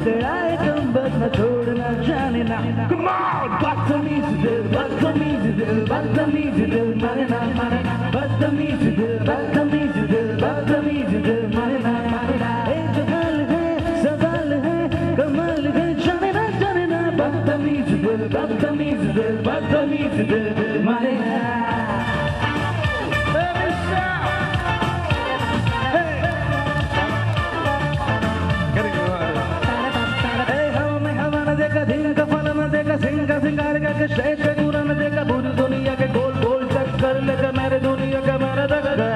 पकड़ाए कम बस न छोड़ना जाने ना। Come on, बदतमीज दिल बदतमीज दिल बदतमीज दिल माने ना माने ना बदतमीज दिल बदतमीज दिल बदतमीज दिल माने ना माने ना। एक हाल है सवाल है कमाल है जाने ना बदतमीज दिल बदतमीज दिल बदतमीज दिल माने ना। सिंगार का शेष पे पूरा न देखा पूरी दुनिया के गोल गोल चक्कर लेकर मेरे दुनिया का मेरा दगा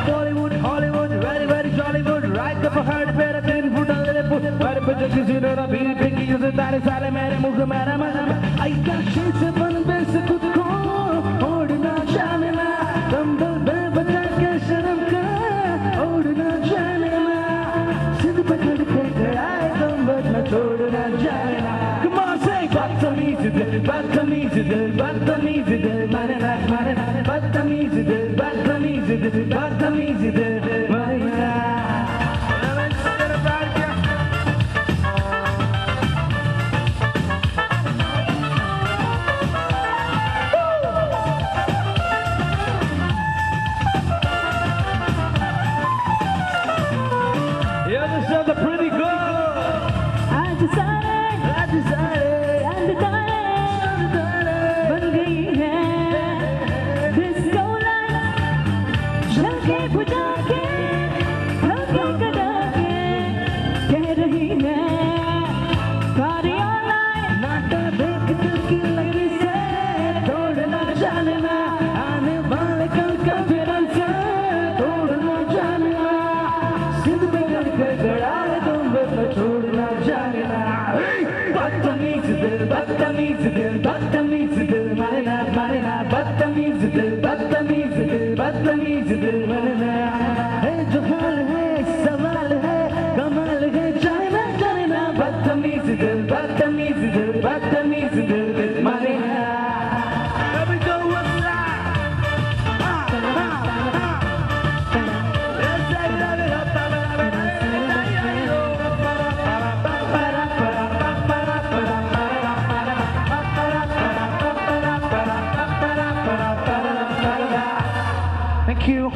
Bollywood Hollywood very very Jollywood right का पहाड़ पे 3 फुट अंदर पुट पर पे जो किसी ने ना भी पिंकी जैसे तारे सारे मेरे मुख मेरा मन आई का शीश बन बेस खुद को ओढ़ना जाने ना दम दल बे बचा के शर्म का ओढ़ना जाने ना सिद्ध पकड़ के गड़ाए दम बच न छोड़ना जाने ना। Come on say बदतमीज दिल बदतमीज दिल बदतमीज दिल माने ना बदतमीज दिल बदतमीज दिल बदतमीज दिल माने ना। बदतमीज दिल बदतमीज दिल माने ना बदतमीज दिल बदतमीज दिल बदतमीज दिल माने ना। है जो हाल है सवाल है कमाल है जाने ना बदतमीज दिल बदतमीज दिल बदतमीज दिल माने ना। Thank you.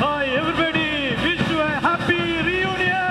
Hi everybody, wish you a happy reunion.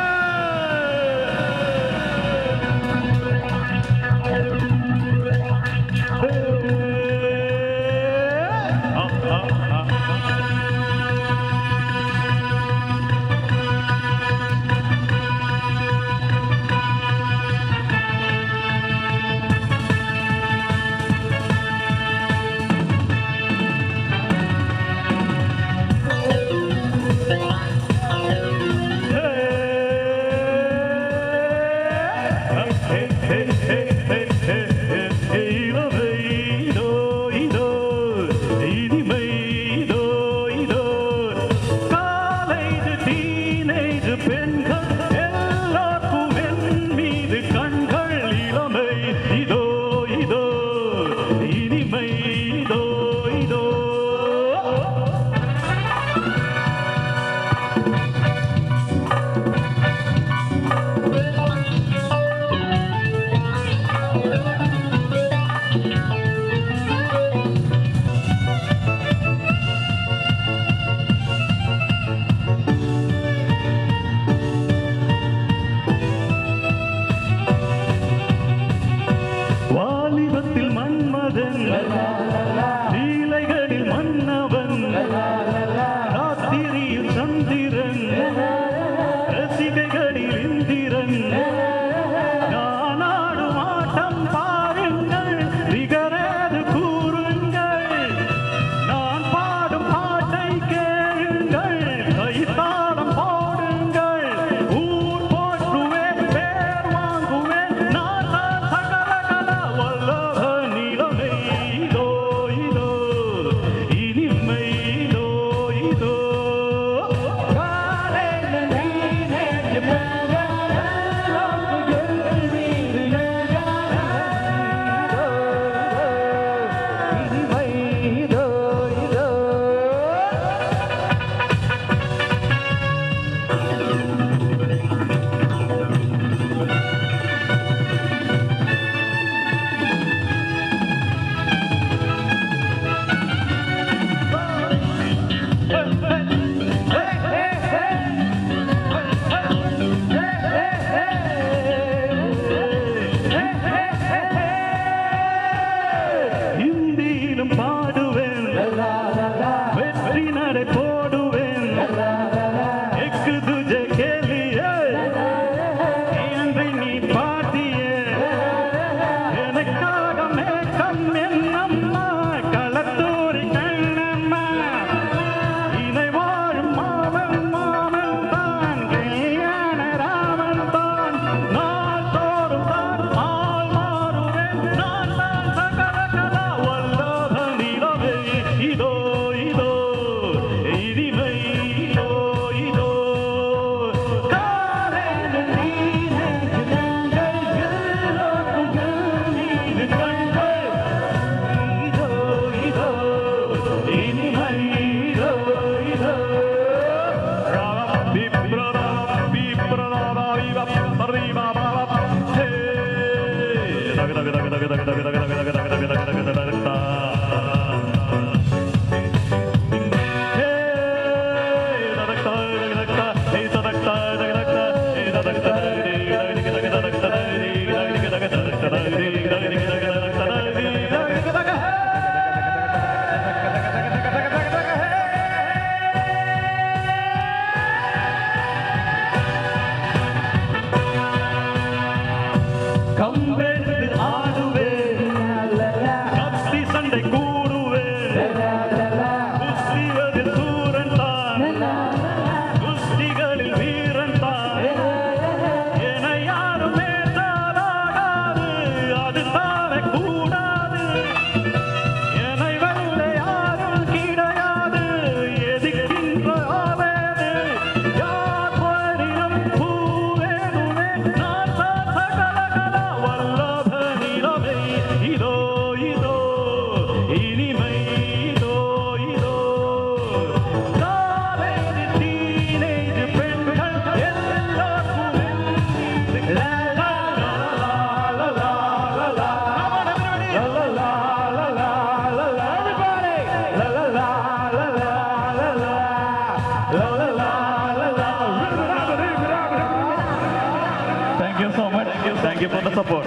for the support.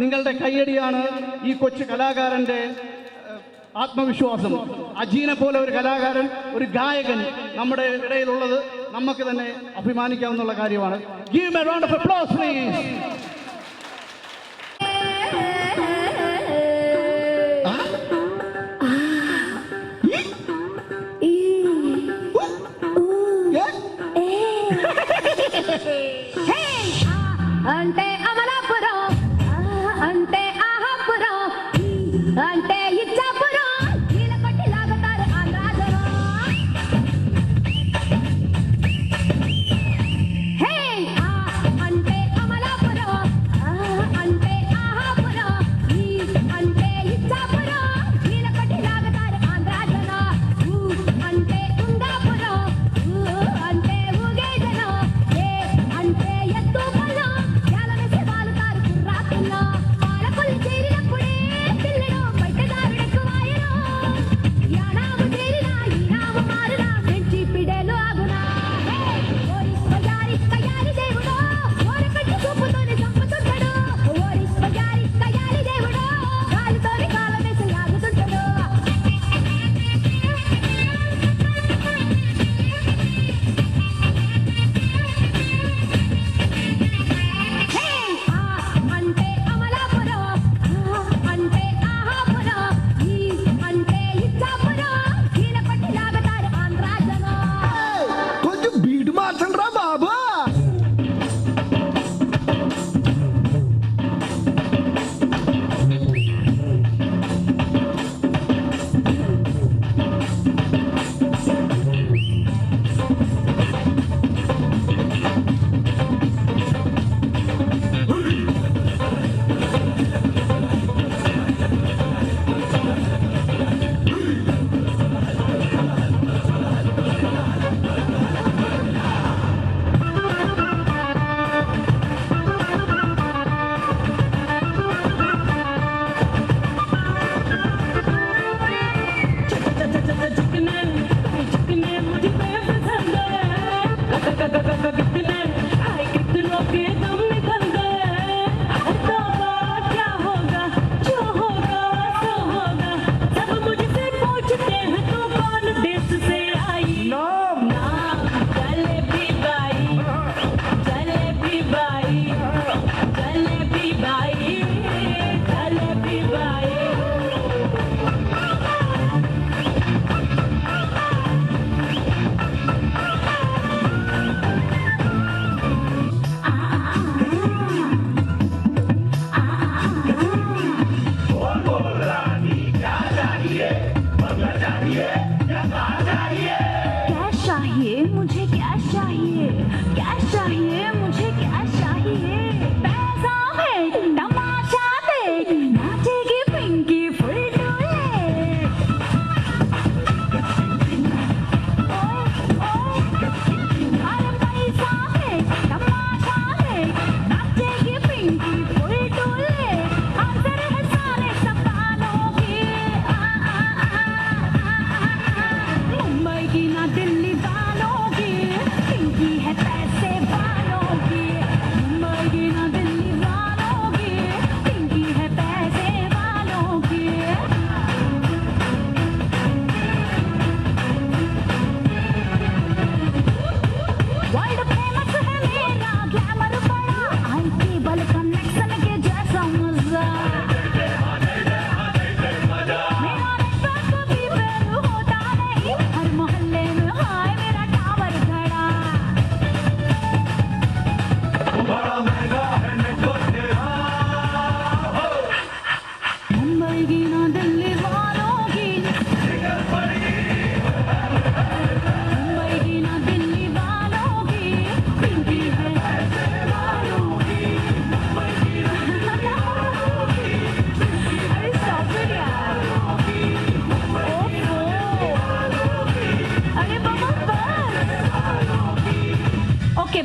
നിങ്ങളുടെ കയ്യടിയാണ് ഈ കൊച്ചു കലാകാരൻ്റെ ആത്മവിശ്വാസം. അജീനെ പോലെ ഒരു കലാകാരൻ, ഒരു ഗായകൻ നമ്മുടെ ഇടയിലുള്ളത് നമുക്ക് തന്നെ അഭിമാനിക്കാവുന്ന കാര്യമാണ്. Give me a round of applause, please. అంటే అమలాపురం, అంటే ఆహాపురం, అంటే ఇచ్చాపురం, ఈల కొట్టి లాగుతారు ఆంధ్రాజనం. హే అంటే అమలాపురం, అంటే ఆహాపురం, అంటే ఇచ్చాపురం, ఈల కొట్టి లాగుతారు ఆంధ్రాజనం. అంటే కుందాపురం, అంటే ఊగేజనం, అంటే ఎత్తు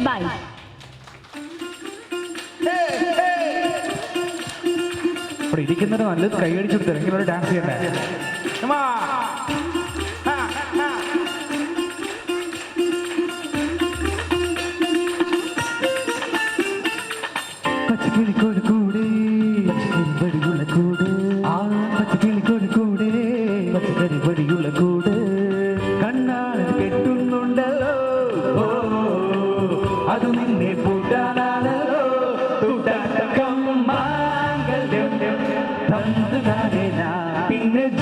ബൈ. ഇവിടെ ഇരിക്കുന്നത് നല്ലത് കൈയടിച്ചെടുത്ത് ഇങ്ങനെ ഒരു ഡാൻസ് ചെയ്യണ്ടേ?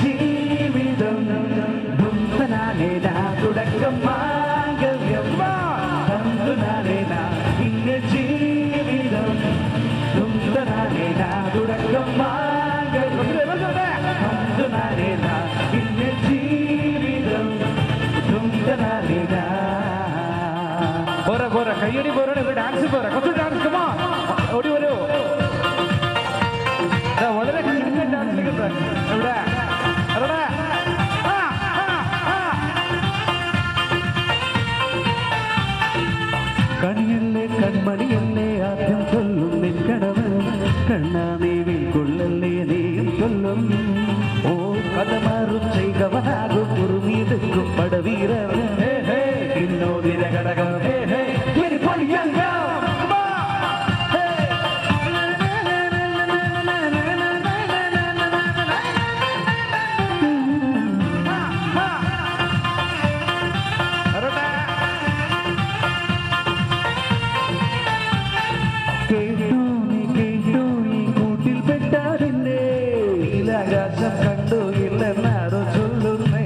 ജീവിതം ധുംതനാനേന തുടക്കം മാംഗല്യം ധുംതനാനേന പിന്നെ ജീവിതം ധുംതനാനേന തുടക്കം മാംഗല്യം ധുംതനാനേന പിന്നെ ജീവിതം ധുംതനാനേന. പോരാ പോരാ കയ്യടി പോരാ ഡാൻസ് പോരാ കുറച്ച് ഡാൻസ് കമാ ഓടി വരൂ വളരെ ഡാൻസ് എവിടെ എവിടെ കണിയല്ലേ കൺമണിയല്ലേ ആദ്യം ചൊല്ലും നിൻ കടവ് കണ്ണാനീവിൽ കൊള്ളല്ലേ നീയും ചൊല്ലും ഓ കഥമാറും ചെയ്കവനാകും കുറുമിയെടുക്കും പടവീരർ ഇന്നോ നിരകടകം ആകാശം കണ്ടു ഇല്ലെന്നാരോ ചൊല്ലുന്നേ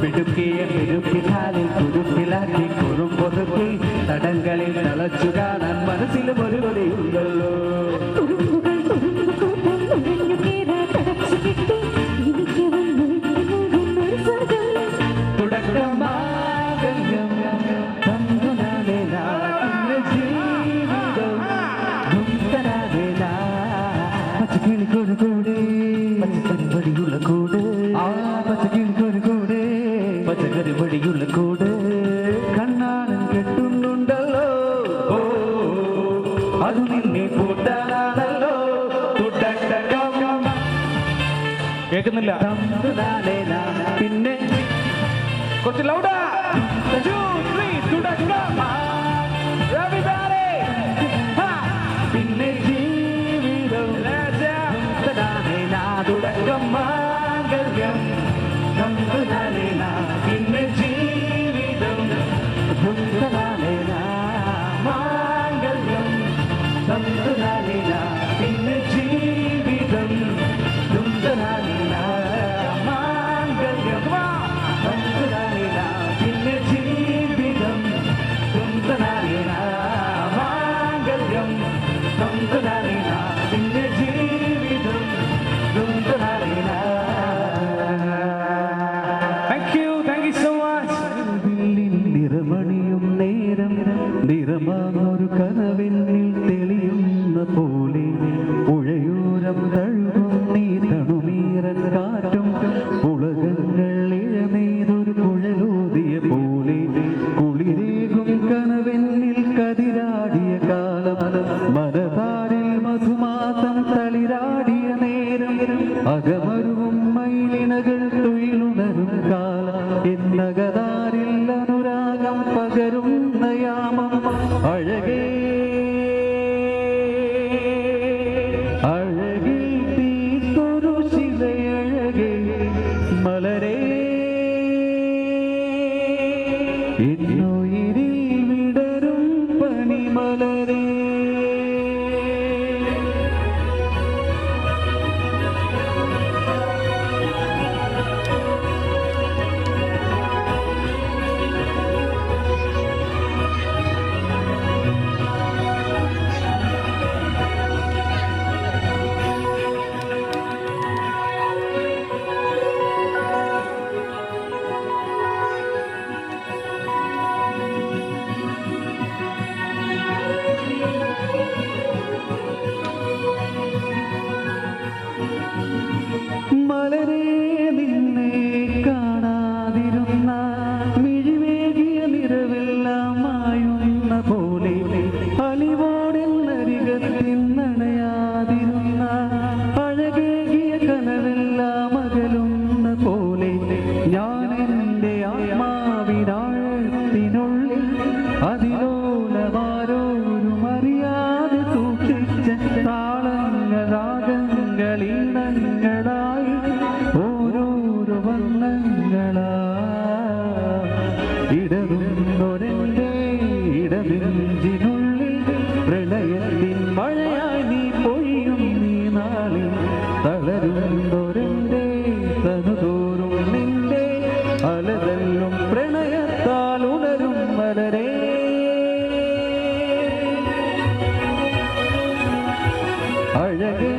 മിടുക്കിയെ മിടുക്കിനാലിൽ കുരുക്കിലാക്കി കുറുമ്പൊതുക്കി തടങ്ങളിൽ തളച്ചു കാണാൻ മനസ്സിലും ഒരു കൊടിയുണ്ടല്ലോ പച്ചക്കറിപടിയുള്ള കൂട് പച്ചക്കറിപടിയുള്ള കൂട് കണ്ണാടൻ കെട്ടുന്നുണ്ടല്ലോ അത് നിന്നെ കൂട്ടാനാണല്ലോ കേൾക്കുന്നില്ല പിന്നെ കുറച്ച് ലൗഡാ പിന്നെ ജീവിതം തുടക്കം മാംഗല്യം ധുംതനാനേന പിന്നെ ജീവിതം ധുംതനാനേന മാംഗല്യം ധുംതനാനേന പിന്നെ ജീവിതം ധുംതനാനേന മാംഗല്യം ധുംതനാനേന പിന്നെ ജീവിതം ധുംതനാനേന മാംഗല്യം ധുംതനാനേന പിന്നെ ജീവിതം ധുംതനാനേന. Thank you so much. നിറമണിയും നേരം നിറമാർന്നൊരു കനവെന്നിൽ തെളിയുന്ന പോലെ പുഴയോരം തഴുകും നീ തണുമീറൻ കാറ്റും പുളകങ്ങൾ ഇഴമേതൊരു കുഴലൂതിയ പോലെ കുളിരേകും കനവെന്നിൽ കതിരാടിയ കാലം മനതാരിൽ മധുമാസം തളിരാടിയ നേരം അകമരുവും മയിലിണകൾ തൊഴിലുണരും കാലം എന്നകതാരിൽ അനുരാഗം പകരുന്ന യാമം അഴകേ അഴകിൽ തീർത്തൊരു ശിലയഴകേ മലരേ എന്നുയിരിൽ വിടരും പനിമലരേ. നെഞ്ചിനുള്ളിൽ പ്രളയത്തിൻ മഴയായി നീ പൊഴിയും നീ നാളിൽ തളരുന്നൊരെന്റെ തനുതോറും നിന്റെ അലതല്ലും പ്രണയത്താൽ ഉണരും മലരേ അഴകേ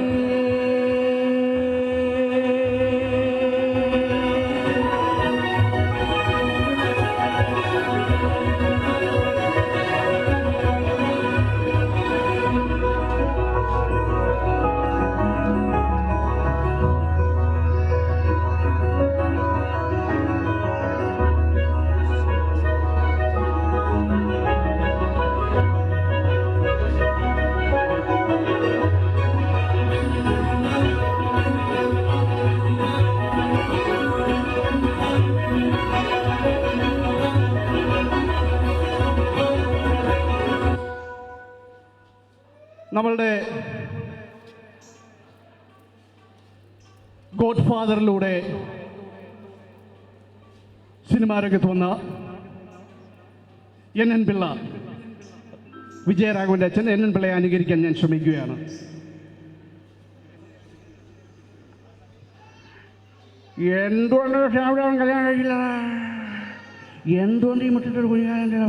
നമ്മളുടെ ഗോഡ് ഫാദറിലൂടെ സിനിമാ രംഗത്ത് വന്ന NN പിള്ള, വിജയരാഘവന്റെ അച്ഛൻ NN പിള്ളയെ അനുകരിക്കാൻ ഞാൻ ശ്രമിക്കുകയാണ്. എന്തുകൊണ്ട് കല്യാണം കഴിച്ചില്ല? എന്തുകൊണ്ട് ഈ മുറ്റത്തൊരു കുഞ്ഞാൻ്റെ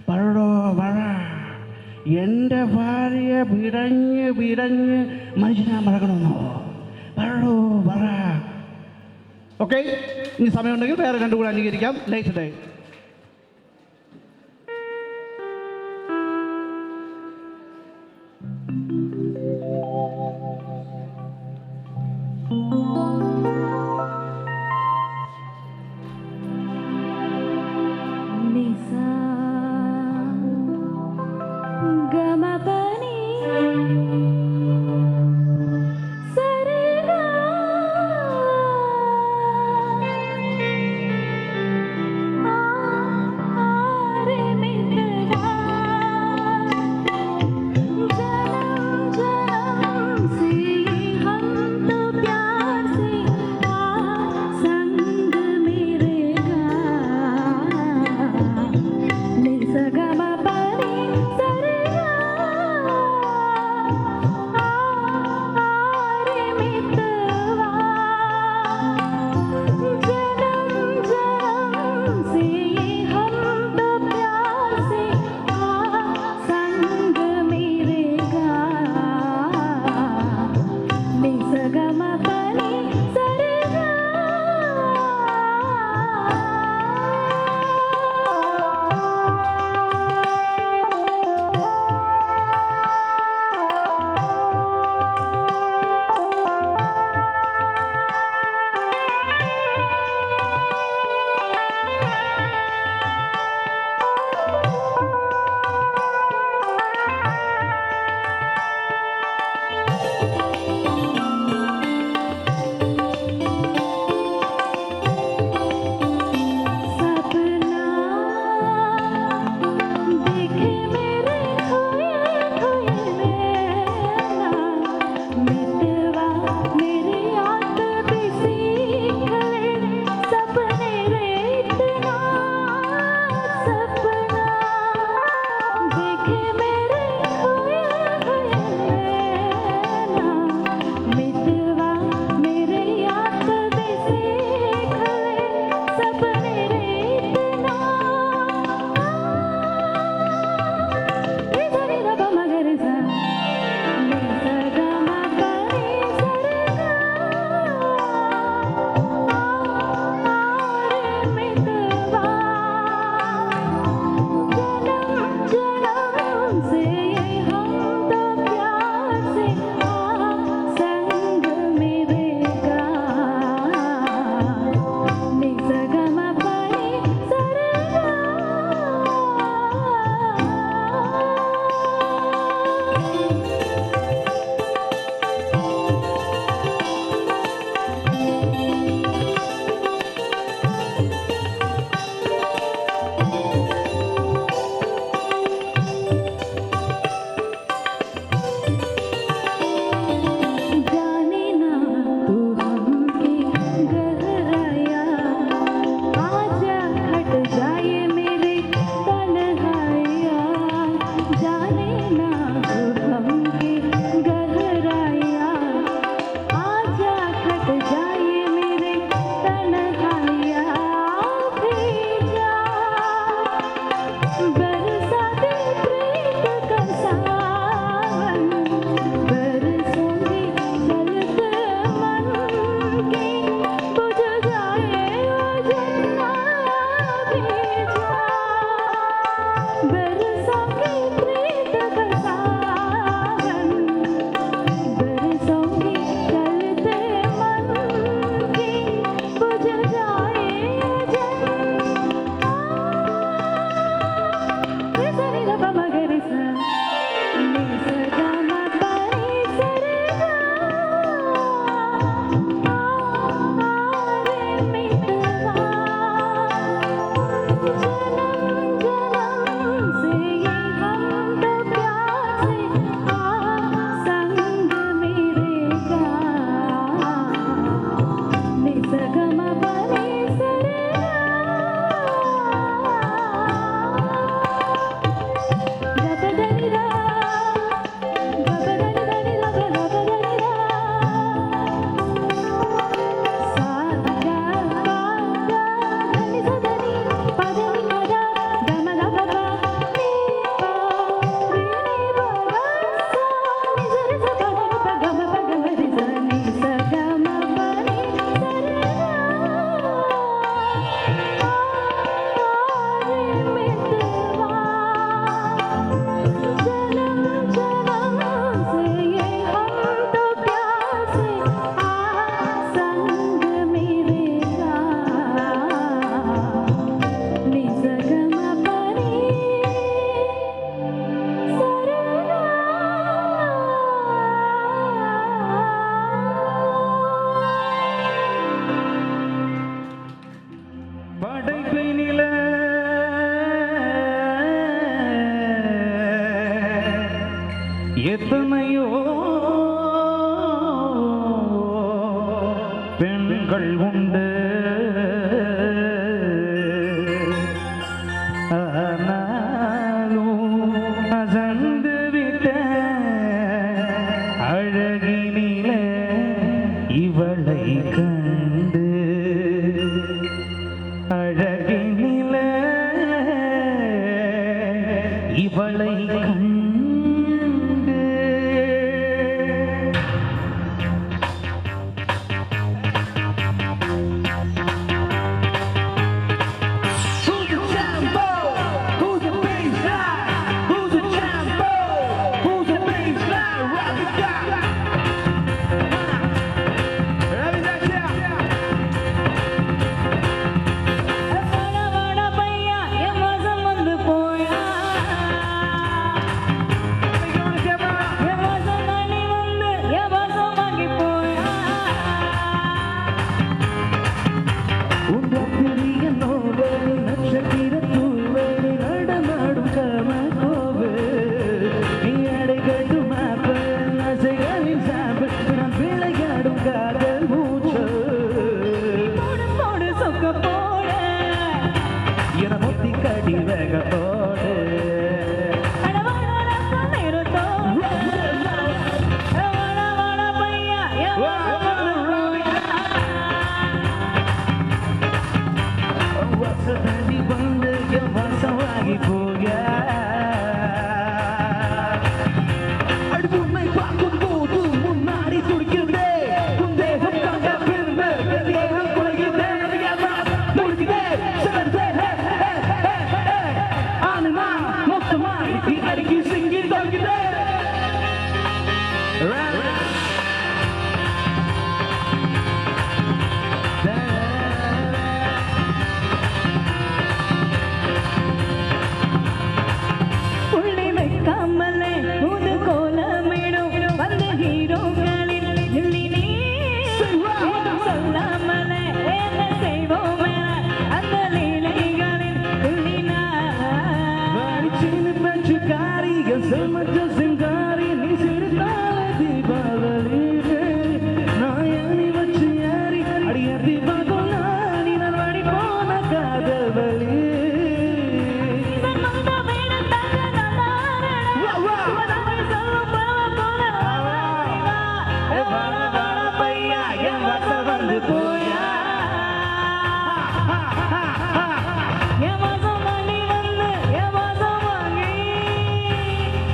പറടോ പറ. എൻ്റെ ഭാര്യയെ പിടഞ്ഞ് മനുഷ്യനാ മറക്കണമെന്നോ? പറടോ പറ. ഓക്കെ, ഇനി സമയമുണ്ടെങ്കിൽ വേറെ രണ്ടും കൂടെ അനുകരിക്കാം. Light day. ആ எத்தனையோ பெண்கள் உண்டு, ஆனாலும் அசந்து விட்ட அழகினிலே இவளை கண்டு, அழகினிலே இவளை கண்டு.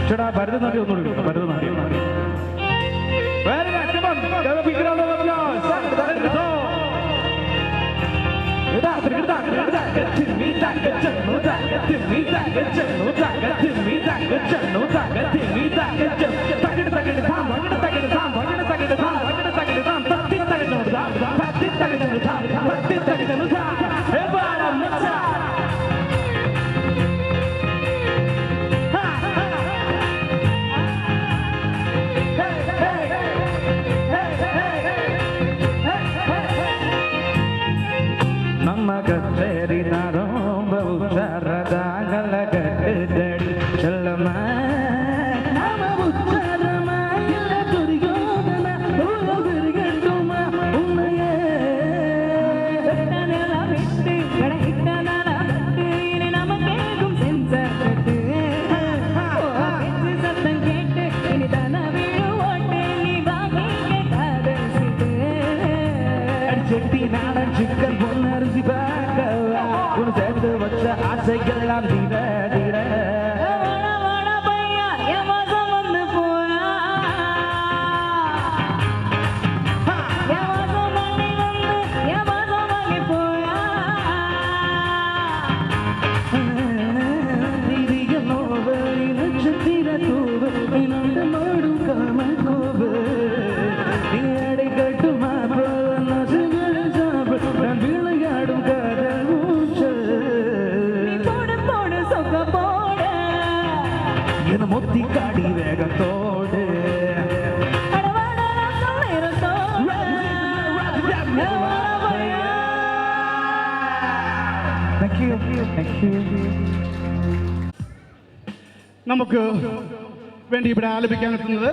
ചേട്ടാ ഭരതനാട്യം ഒന്നും കൊടുക്കണം. ഭരതനാട്യം கச்சேரி ரொம்ப உஷாரதாகல கட்டுதடி செல்லமா நாம உச்சாரமா இல்ல துரியோதனா உலகிருகட்டுமா உன்னையே விட்டனலா விட்டு கடகிட்டனலா விட்டு இனி நமக்கேகும் சென்சட்டு சத்தம் கேட்டு இனி தான வீடு ஓட்டு நீ வாங்கி கேட்காதசிட்டு அடிச்செட்டி நாடன் சிக்கன் பொன்னரிசி உன் சேர்ந்து வச்ச ஆசைகள்லாம் தீர தீர முத்திக்காடி வேகத்தோடு നമുക്ക് വേണ്ടി ഇവിടെ ആലപിക്കാനെത്തുന്നത്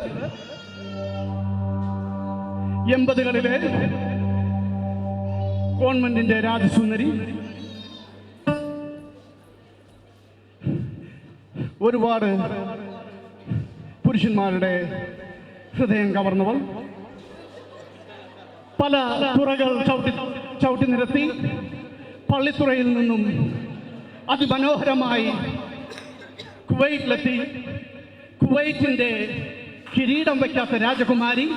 80കളിലെ ഗവൺമെന്റിന്റെ രാജസുന്ദരി, ഒരുപാട് പുരുഷന്മാരുടെ ഹൃദയം കവർന്നവൾ, പല തുറകൾ ചവിട്ടി നിരത്തി പള്ളിത്തുറയിൽ നിന്നും അതിമനോഹരമായി കുവൈറ്റിലെത്തി കുവൈറ്റിന്റെ കിരീടം വയ്ക്കാത്ത രാജകുമാരി.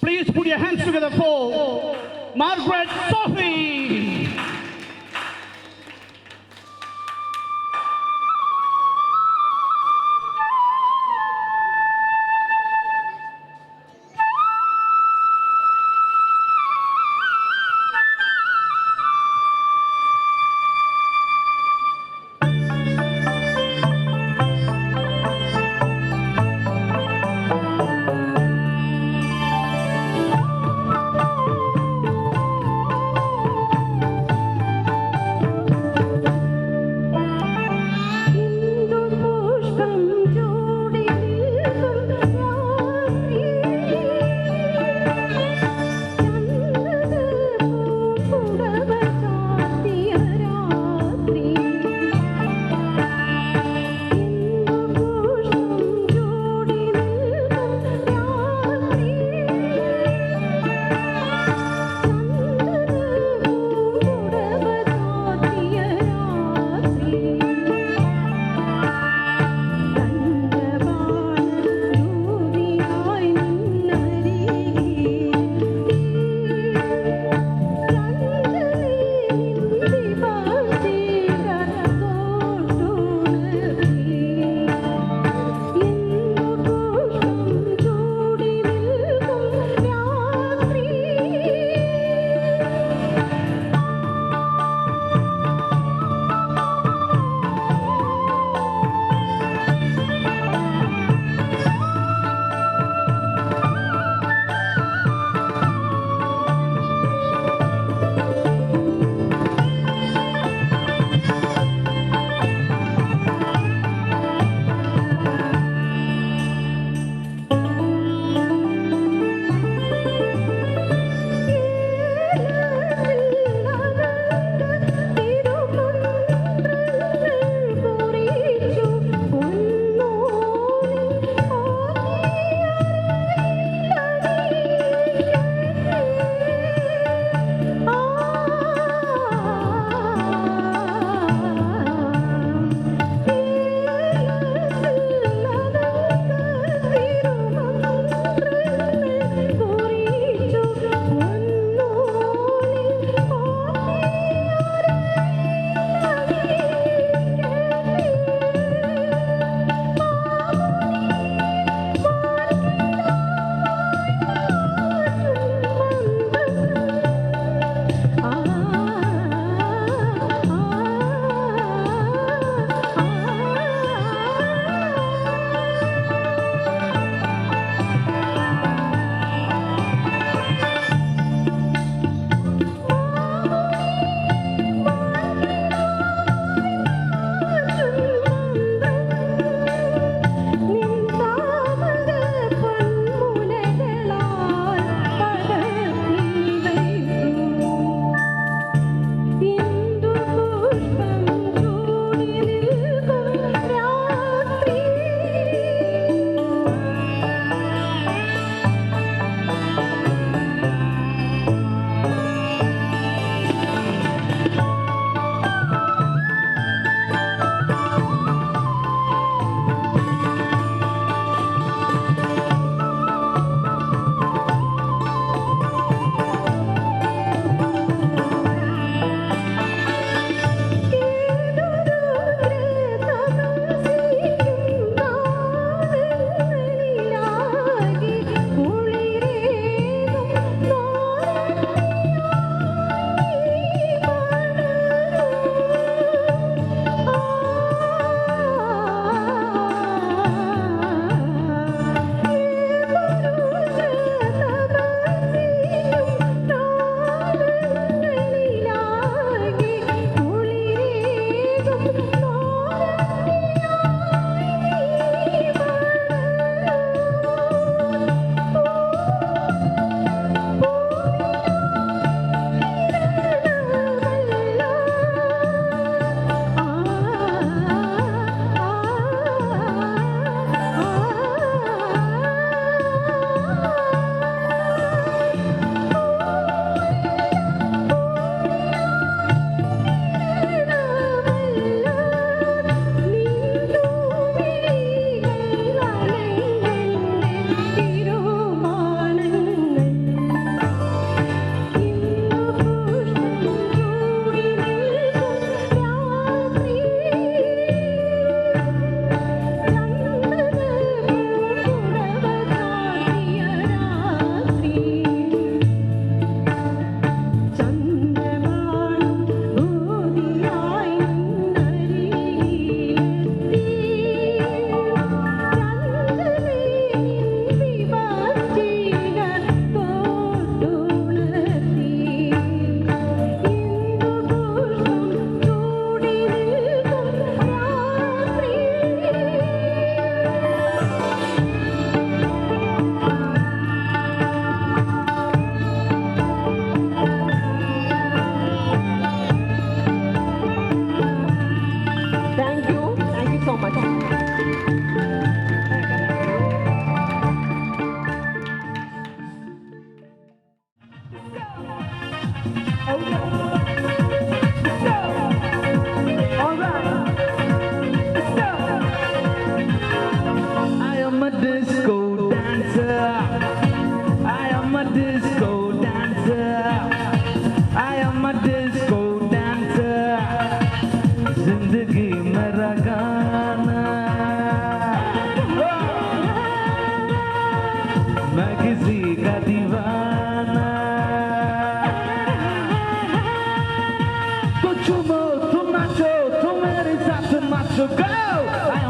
Please put your hands together for Margaret Sophie.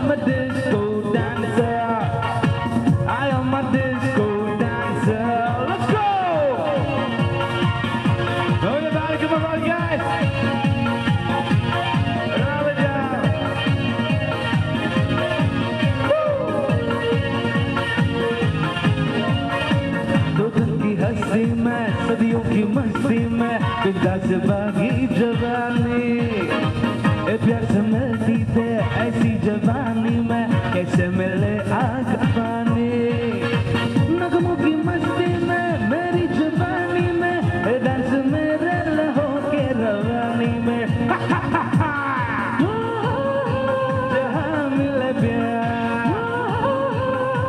am a disco dancer. I am a disco dancer. Let's go! Everybody, come on, guys! दो दिन की हंसी में सदियों की मस्ती में बिंदा से बागी जवानी प्यार से मिलती थे ऐसी जवानी में कैसे मिले आग पानी नगमों की मस्ती में मेरी जवानी में डांस मेरे लहों के रवानी में जहाँ मिले प्यार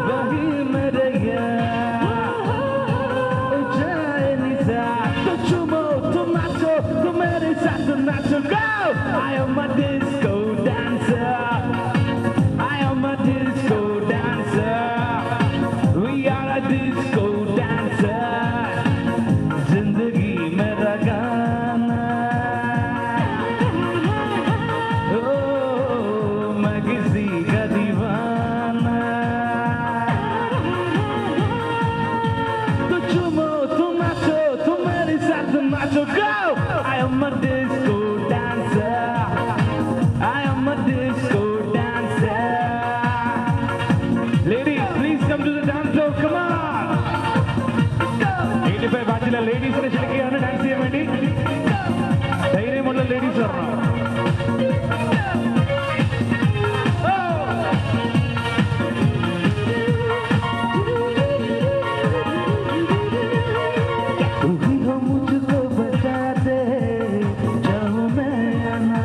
वही मेरे यार जाए निशा तो चुमो तुम नाचो तुम मेरे साथ नाचो go I am a disco dancer I am a disco dancer we are a disco dancer जिंदगी मेरा गाना ओ मैं किसी का दीवाना तो चुमो तुम नाचो तुम मेरे साथ नाचो go I am a disco dancer I am a disco dancer ladies please come to the dance floor come on 85 ബാച്ചിലെ ലേഡീസിനെ ക്ഷണിക്കുകയാണ് ഡാൻസ് ചെയ്യാൻ വേണ്ടി ധൈര്യമുള്ള ലേഡീസ് വരണം तू ही हो मुझको बता दे जाऊं मैं आना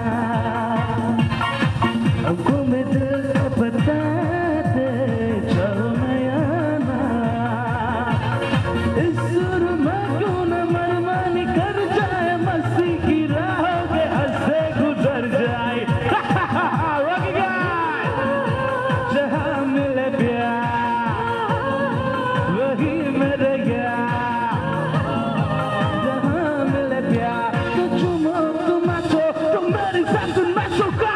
हमको मैं दिल का बता दे जाऊं मैं आना इस सुर में क्यों न मनमानी कर जाए मस्ती की राहों के हंसे गुजर जाए Rocky guy जहाँ मिले प्यार वही मेरे यार जहाँ मिले प्यार तो चुमो तुम नाचो तुम मेरे साथ नाचो go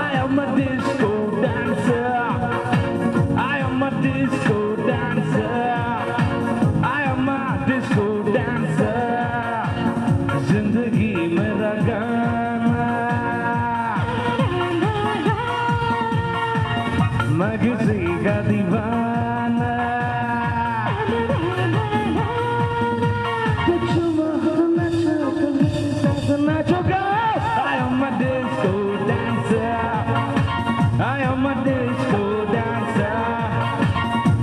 I am a disco dancer I am a disco dancer I am a disco dancer जिंदगी मेरा गाना मैं किसी का दीवाना तो चुमो तुम नाचो तुम मेरे साथ नाचो go I am a disco dancer I am a disco dancer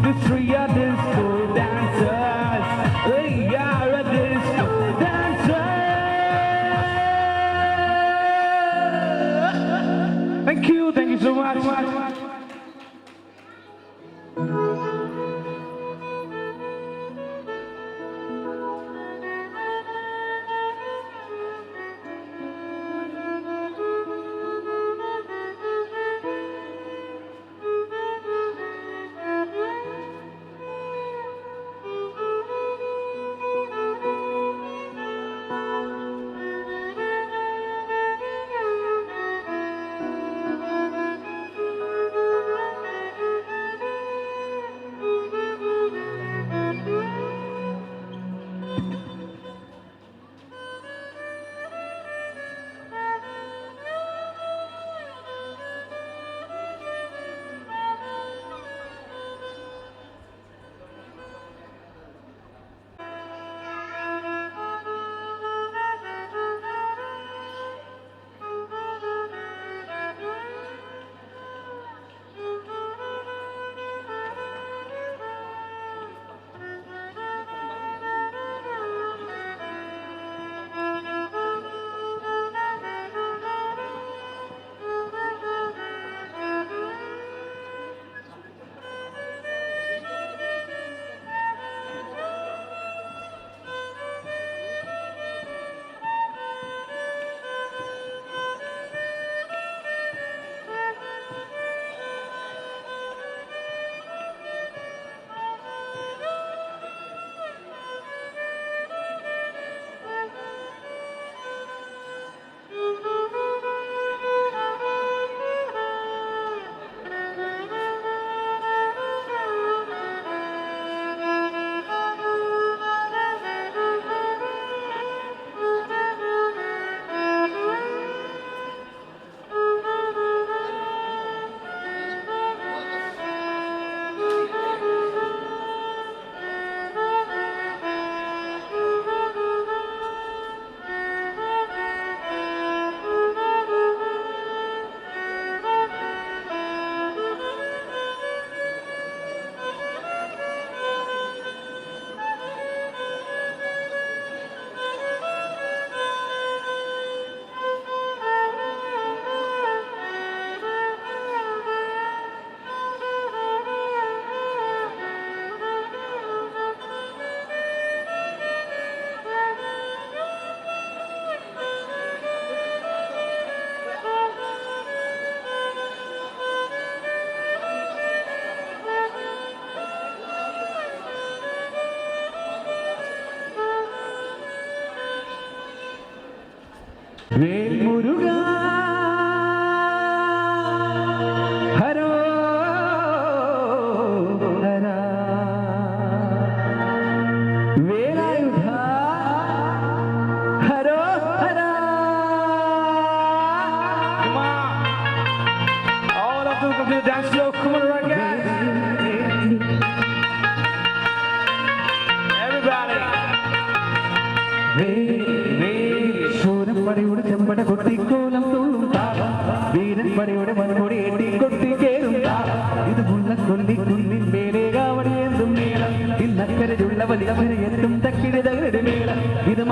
these three are disco dancers we are a disco dancer thank you so much Vel Muruga ഹരോ Hara Velayudha ഹരോ Hara. Come on. All of them come to the dance floor. Come on, right, guys. Everybody. ശൂരപ്പടയുടെ ചെമ്പട കൊട്ടിക്കോലം തുള്ളും താളം, വീരൻപടയുടെ മറുപടി എട്ടി കൊട്ടി കേറും താളം. ഇത് മുല്ലക്കൊല്ലി കുന്നിൻ മേലെ കാവടി എന്തും മേളം, ഇന്നക്കരയുള്ള വലിയ എത്തും തക്കിടി തകരുടെ മേളം. ഇത്